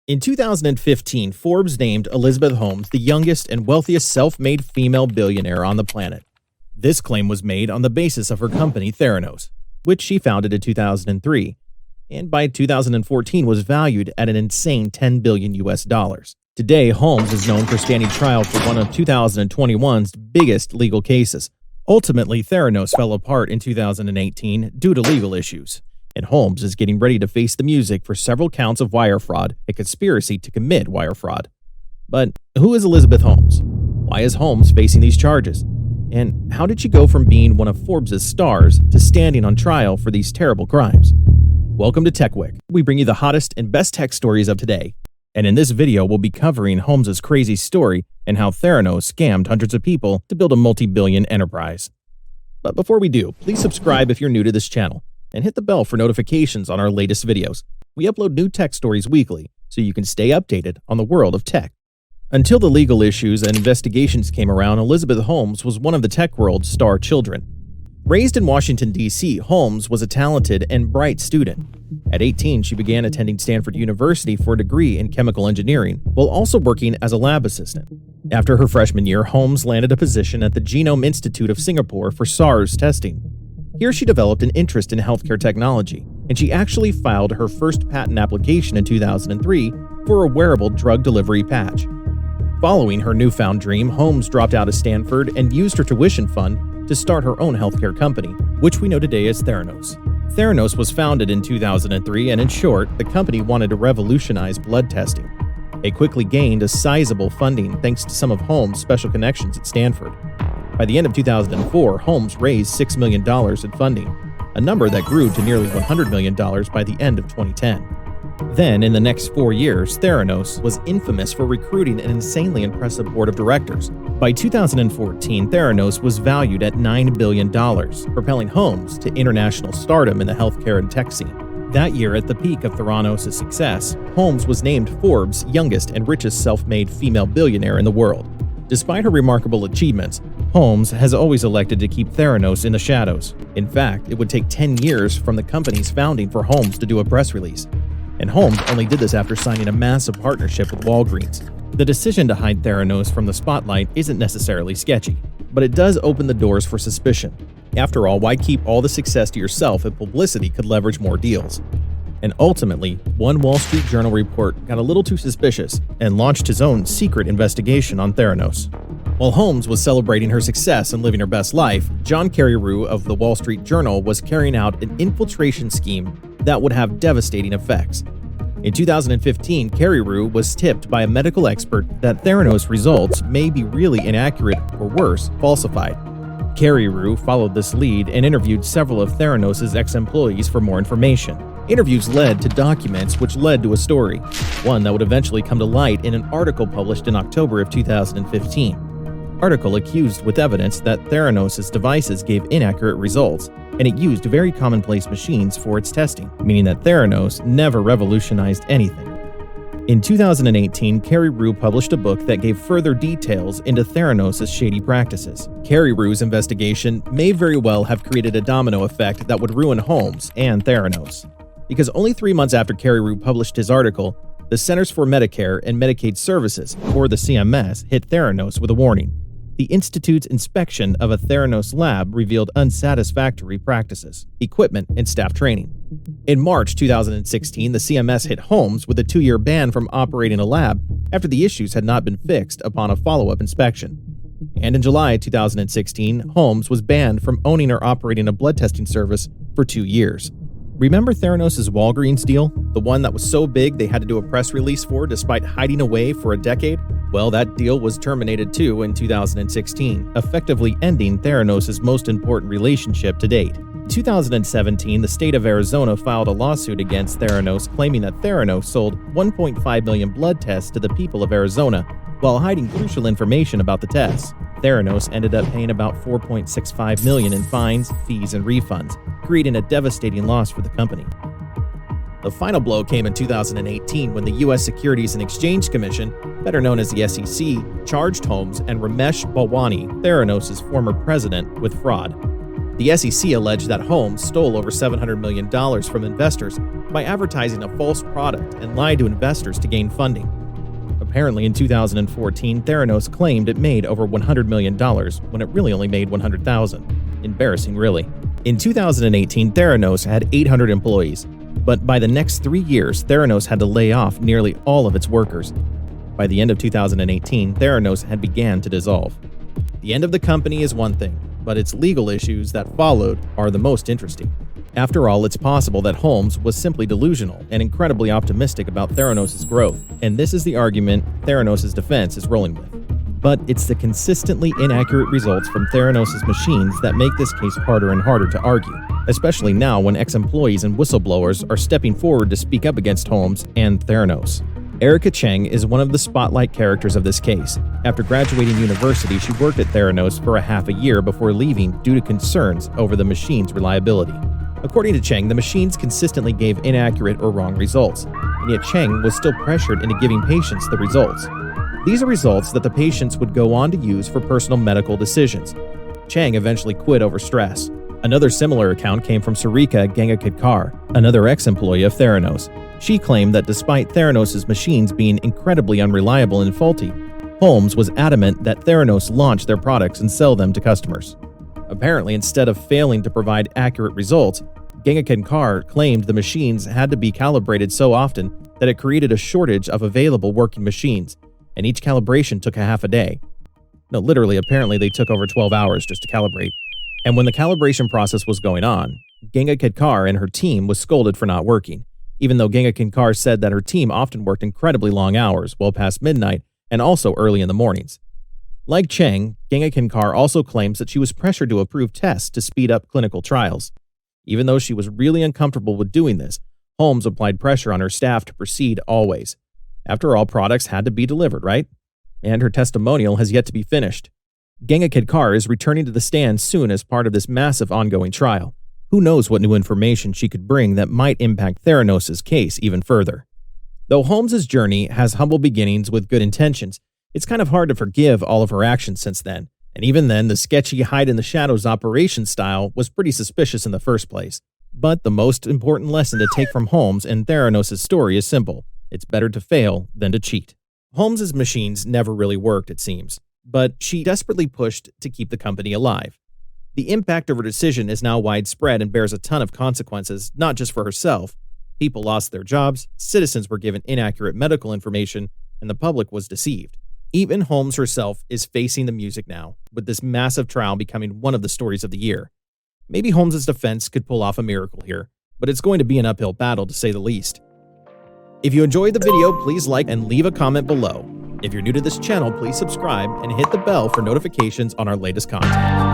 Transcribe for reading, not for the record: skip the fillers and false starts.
In 2015, Forbes named Elizabeth Holmes the youngest and wealthiest self-made female billionaire on the planet. This claim was made on the basis of her company Theranos, which she founded in 2003, and by 2014 was valued at an insane $10 billion. Today, Holmes is known for standing trial for one of 2021's biggest legal cases. Ultimately, Theranos fell apart in 2018 due to legal issues, and Holmes is getting ready to face the music for several counts of wire fraud and conspiracy to commit wire fraud. But who is Elizabeth Holmes? Why is Holmes facing these charges? And how did she go from being one of Forbes' stars to standing on trial for these terrible crimes? Welcome to TechWick. We bring you the hottest and best tech stories of today. And in this video, we'll be covering Holmes' crazy story and how Theranos scammed hundreds of people to build a multi-billion enterprise. But before we do, please subscribe if you're new to this channel and hit the bell for notifications on our latest videos. We upload new tech stories weekly, so you can stay updated on the world of tech. Until the legal issues and investigations came around, Elizabeth Holmes was one of the tech world's star children. Raised in Washington, D.C., Holmes was a talented and bright student. At 18, she began attending Stanford University for a degree in chemical engineering, while also working as a lab assistant. After her freshman year, Holmes landed a position at the Genome Institute of Singapore for SARS testing. Here she developed an interest in healthcare technology, and she actually filed her first patent application in 2003 for a wearable drug delivery patch. Following her newfound dream, Holmes dropped out of Stanford and used her tuition fund to start her own healthcare company, which we know today as Theranos. Theranos was founded in 2003, and in short, the company wanted to revolutionize blood testing. It quickly gained a sizable funding thanks to some of Holmes' special connections at Stanford. By the end of 2004, Holmes raised $6 million in funding, a number that grew to nearly $100 million by the end of 2010. Then, in the next 4 years, Theranos was infamous for recruiting an insanely impressive board of directors. By 2014, Theranos was valued at $9 billion, propelling Holmes to international stardom in the healthcare and tech scene. That year, at the peak of Theranos' success, Holmes was named Forbes' youngest and richest self-made female billionaire in the world. Despite her remarkable achievements, Holmes has always elected to keep Theranos in the shadows. In fact, it would take 10 years from the company's founding for Holmes to do a press release. And Holmes only did this after signing a massive partnership with Walgreens. The decision to hide Theranos from the spotlight isn't necessarily sketchy, but it does open the doors for suspicion. After all, why keep all the success to yourself if publicity could leverage more deals? And ultimately, one Wall Street Journal report got a little too suspicious and launched his own secret investigation on Theranos. While Holmes was celebrating her success and living her best life, John Carreyrou of the Wall Street Journal was carrying out an infiltration scheme that would have devastating effects. In 2015, Carreyrou was tipped by a medical expert that Theranos results may be really inaccurate or worse, falsified. Carreyrou followed this lead and interviewed several of Theranos' ex-employees for more information. Interviews led to documents which led to a story, one that would eventually come to light in an article published in October of 2015. Article accused with evidence that Theranos' devices gave inaccurate results, and it used very commonplace machines for its testing, meaning that Theranos never revolutionized anything. In 2018, Carreyrou published a book that gave further details into Theranos' shady practices. Carreyrou's investigation may very well have created a domino effect that would ruin Holmes and Theranos. Because only 3 months after Carreyrou published his article, the Centers for Medicare and Medicaid Services, or the CMS, hit Theranos with a warning. The Institute's inspection of a Theranos lab revealed unsatisfactory practices, equipment, and staff training. In March 2016, the CMS hit Holmes with a 2-year ban from operating a lab after the issues had not been fixed upon a follow-up inspection. And in July 2016, Holmes was banned from owning or operating a blood testing service for 2 years. Remember Theranos' Walgreens deal? The one that was so big they had to do a press release for despite hiding away for a decade? Well, that deal was terminated too in 2016, effectively ending Theranos' most important relationship to date. In 2017, the state of Arizona filed a lawsuit against Theranos claiming that Theranos sold 1.5 million blood tests to the people of Arizona while hiding crucial information about the tests. Theranos ended up paying about $4.65 million in fines, fees, and refunds, creating a devastating loss for the company. The final blow came in 2018 when the U.S. Securities and Exchange Commission, better known as the SEC, charged Holmes and Ramesh Balwani, Theranos' former president, with fraud. The SEC alleged that Holmes stole over $700 million from investors by advertising a false product and lied to investors to gain funding. Apparently, in 2014, Theranos claimed it made over $100 million when it really only made $100,000. Embarrassing, really. In 2018, Theranos had 800 employees, but by the next 3 years, Theranos had to lay off nearly all of its workers. By the end of 2018, Theranos had began to dissolve. The end of the company is one thing, but its legal issues that followed are the most interesting. After all, it's possible that Holmes was simply delusional and incredibly optimistic about Theranos' growth, and this is the argument Theranos' defense is rolling with. But it's the consistently inaccurate results from Theranos' machines that make this case harder and harder to argue, especially now when ex-employees and whistleblowers are stepping forward to speak up against Holmes and Theranos. Erica Cheng is one of the spotlight characters of this case. After graduating university, she worked at Theranos for a half a year before leaving due to concerns over the machine's reliability. According to Cheng, the machines consistently gave inaccurate or wrong results, and yet Cheng was still pressured into giving patients the results. These are results that the patients would go on to use for personal medical decisions. Cheng eventually quit over stress. Another similar account came from Sarika Gangakadkar, another ex-employee of Theranos. She claimed that despite Theranos' machines being incredibly unreliable and faulty, Holmes was adamant that Theranos launch their products and sell them to customers. Apparently, instead of failing to provide accurate results, Gangakadkar claimed the machines had to be calibrated so often that it created a shortage of available working machines, and each calibration took a half a day. No, literally, apparently they took over 12 hours just to calibrate. And when the calibration process was going on, Gangakadkar and her team was scolded for not working, even though Gangakadkar said that her team often worked incredibly long hours, well past midnight, and also early in the mornings. Like Cheng, Gangakadkar also claims that she was pressured to approve tests to speed up clinical trials. Even though she was really uncomfortable with doing this, Holmes applied pressure on her staff to proceed always. After all, products had to be delivered, right? And her testimonial has yet to be finished. Gangakadkar is returning to the stand soon as part of this massive ongoing trial. Who knows what new information she could bring that might impact Theranos' case even further. Though Holmes' journey has humble beginnings with good intentions, it's kind of hard to forgive all of her actions since then. And even then, the sketchy hide-in-the-shadows operation style was pretty suspicious in the first place. But the most important lesson to take from Holmes and Theranos' story is simple. It's better to fail than to cheat. Holmes' machines never really worked, it seems, but she desperately pushed to keep the company alive. The impact of her decision is now widespread and bears a ton of consequences, not just for herself. People lost their jobs, citizens were given inaccurate medical information, and the public was deceived. Even Holmes herself is facing the music now, with this massive trial becoming one of the stories of the year. Maybe Holmes' defense could pull off a miracle here, but it's going to be an uphill battle to say the least. If you enjoyed the video, please like and leave a comment below. If you're new to this channel, please subscribe and hit the bell for notifications on our latest content.